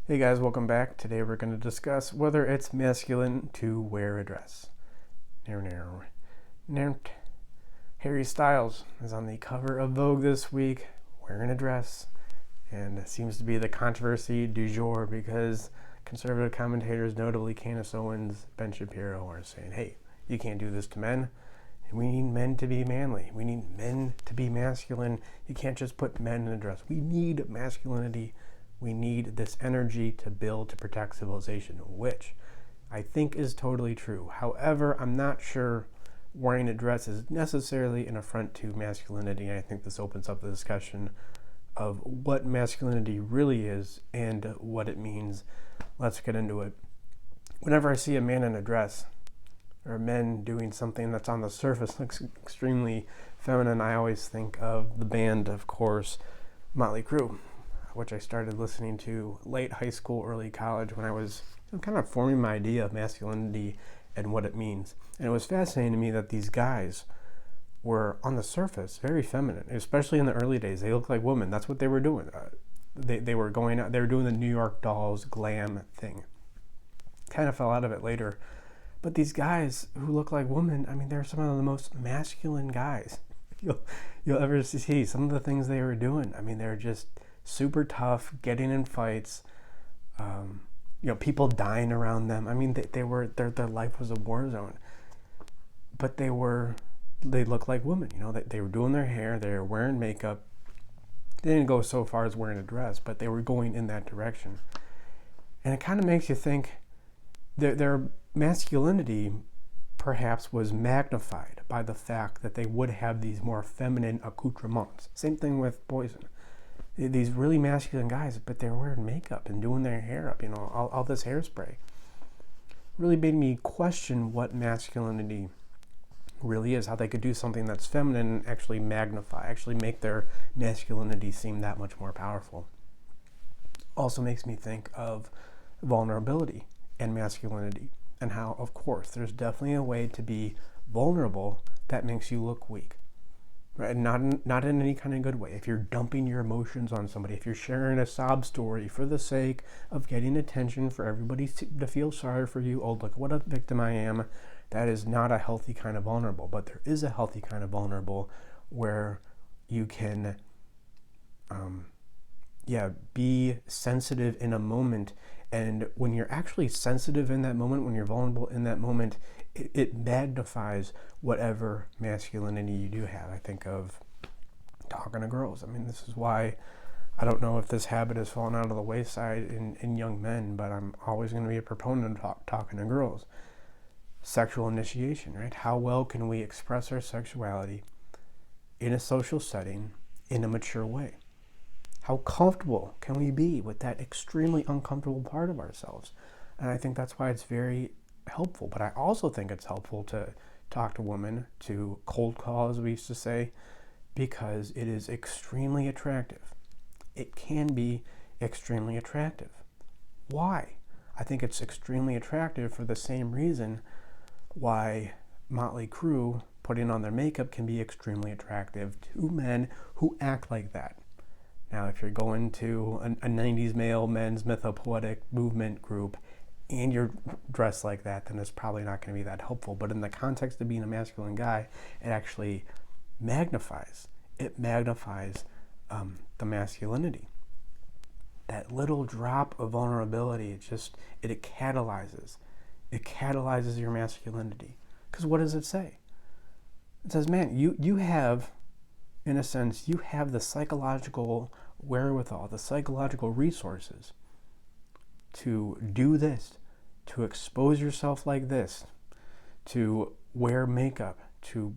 Hey guys, welcome back. Today we're going to discuss whether it's masculine to wear a dress. Harry Styles is on the cover of Vogue this week wearing a dress, and it seems to be the controversy du jour because conservative commentators, notably Candace Owens, Ben Shapiro, are saying, hey, you can't do this to men. We need men to be manly. We need men to be masculine. You can't just put men in a dress. We need masculinity. We need this energy to build, to protect civilization, which I think is totally true. However, I'm not sure wearing a dress is necessarily an affront to masculinity. And I think this opens up the discussion of what masculinity really is and what it means. Let's get into it. Whenever I see a man in a dress or men doing something that's on the surface looks extremely feminine, I always think of the band, of course, Motley Crue, which I started listening to late high school, early college, when I was kind of forming my idea of masculinity and what it means. And it was fascinating to me that these guys were, on the surface, very feminine, especially in the early days. They looked like women. That's what they were doing. They were going out, they were doing the New York Dolls glam thing. Kind of fell out of it later. But these guys who look like women, I mean, they're some of the most masculine guys you'll ever see. Some of the things they were doing, I mean, they're just super tough, getting in fights, people dying around them. I mean, their life was a war zone. But they looked like women. They were doing their hair, they were wearing makeup. They didn't go so far as wearing a dress, but they were going in that direction. And it kind of makes you think their masculinity perhaps was magnified by the fact that they would have these more feminine accoutrements. Same thing with Poison. These really masculine guys, but they're wearing makeup and doing their hair up, all this hairspray. Really made me question what masculinity really is, how they could do something that's feminine and actually magnify, actually make their masculinity seem that much more powerful. Also makes me think of vulnerability and masculinity, and how, of course, there's definitely a way to be vulnerable that makes you look weak. Right? Not in any kind of good way. If you're dumping your emotions on somebody, if you're sharing a sob story for the sake of getting attention, for everybody to feel sorry for you, oh, look what a victim I am, that is not a healthy kind of vulnerable. But there is a healthy kind of vulnerable where you can be sensitive in a moment. And when you're actually sensitive in that moment, when you're vulnerable in that moment, it magnifies whatever masculinity you do have. I think of talking to girls. I mean, this is why I don't know if this habit has fallen out of the wayside in young men, but I'm always going to be a proponent of talking to girls. Sexual initiation, right? How well can we express our sexuality in a social setting in a mature way? How comfortable can we be with that extremely uncomfortable part of ourselves? And I think that's why it's very helpful. But I also think it's helpful to talk to women, to cold call, as we used to say, because it is extremely attractive. It can be extremely attractive. Why? I think it's extremely attractive for the same reason why Motley Crue putting on their makeup can be extremely attractive to men who act like that. Now, if you're going to a 90s male men's mythopoetic movement group and you're dressed like that, then it's probably not going to be that helpful. But in the context of being a masculine guy, it actually magnifies. It magnifies the masculinity. That little drop of vulnerability, it catalyzes. It catalyzes your masculinity. Because what does it say? It says, man, you have, in a sense, you have the psychological wherewithal, the psychological resources to do this, to expose yourself like this, to wear makeup, to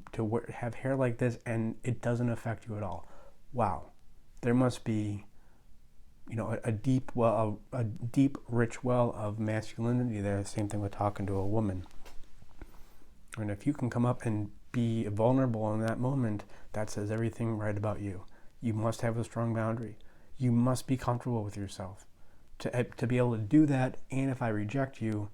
have hair like this, and it doesn't affect you at all. Wow, there must be, a deep, rich well of masculinity there. Same thing with talking to a woman. And if you can come up and be vulnerable in that moment, that says everything right about you. You must have a strong boundary. You must be comfortable with yourself to be able to do that. And if I reject you,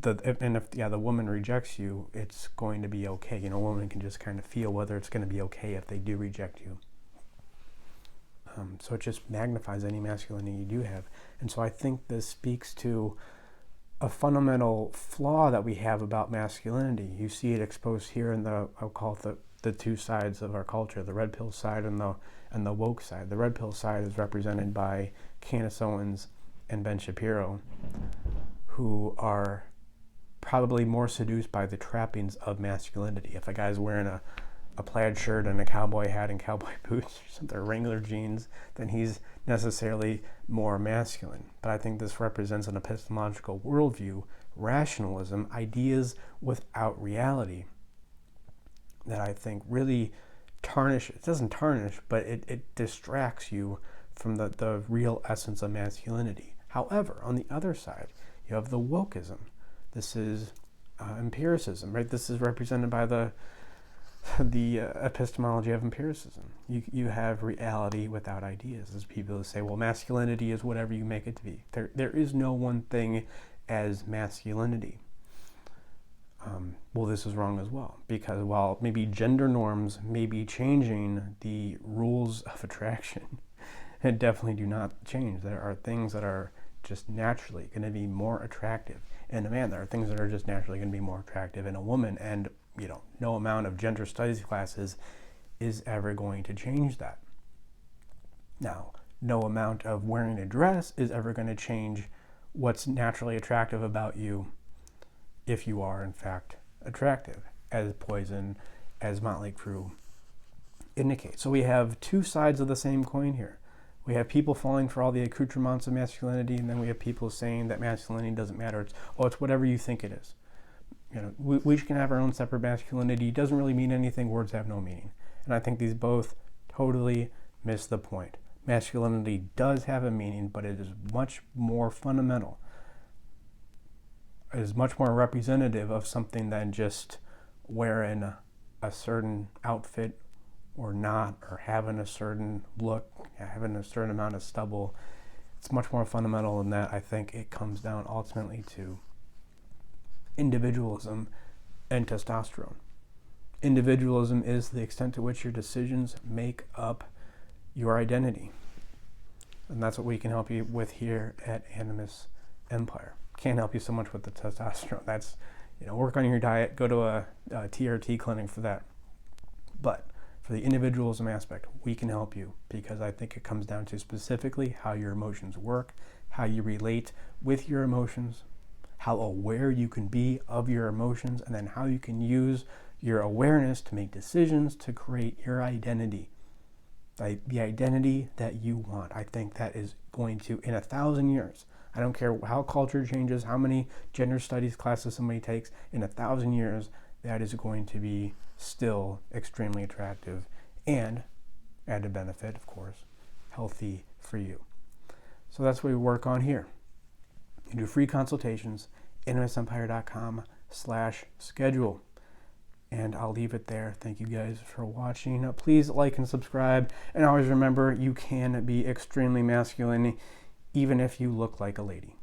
if the woman rejects you, it's going to be okay. A woman can just kind of feel whether it's going to be okay if they do reject you. So it just magnifies any masculinity you do have. And so I think this speaks to a fundamental flaw that we have about masculinity. You see it exposed here in I'll call it the two sides of our culture, the red pill side and the woke side. The red pill side is represented by Candace Owens and Ben Shapiro, who are probably more seduced by the trappings of masculinity. If a guy's wearing a plaid shirt and a cowboy hat and cowboy boots or something, regular jeans, then he's necessarily more masculine. But I think this represents an epistemological worldview, rationalism, ideas without reality, that I think really it doesn't tarnish, but it distracts you from the real essence of masculinity. However, on the other side, you have the wokism. This is empiricism, right? This is represented by the epistemology of empiricism. You have reality without ideas. There's people who say, well, masculinity is whatever you make it to be. There is no one thing as masculinity. Well, this is wrong as well, because while maybe gender norms may be changing the rules of attraction, it definitely do not change. There are things that are just naturally going to be more attractive in a man. There are things that are just naturally going to be more attractive in a woman, and no amount of gender studies classes is ever going to change that. Now, no amount of wearing a dress is ever going to change what's naturally attractive about you, if you are in fact attractive, as Poison, as Motley Crue indicate. So we have two sides of the same coin here. We have people falling for all the accoutrements of masculinity, and then we have people saying that masculinity doesn't matter. It's whatever you think it is. We can have our own separate masculinity. It doesn't really mean anything. Words have no meaning. And I think these both totally miss the point. Masculinity does have a meaning, but it is much more fundamental. It is much more representative of something than just wearing a certain outfit or not, or having a certain look, having a certain amount of stubble. It's much more fundamental than that. I think it comes down ultimately to individualism and testosterone. Individualism is the extent to which your decisions make up your identity. And that's what we can help you with here at Animus Empire. Can't help you so much with the testosterone. That's, work on your diet, go to a TRT clinic for that. But for the individualism aspect, we can help you, because I think it comes down to specifically how your emotions work, how you relate with your emotions, how aware you can be of your emotions, and then how you can use your awareness to make decisions to create your identity. The identity that you want. I think that is going to, in 1,000 years, I don't care how culture changes, how many gender studies classes somebody takes, in 1,000 years, that is going to be still extremely attractive and, added benefit, of course, healthy for you. So that's what we work on here. You do free consultations, animusempire.com/schedule. And I'll leave it there. Thank you guys for watching. Please like and subscribe. And always remember, you can be extremely masculine even if you look like a lady.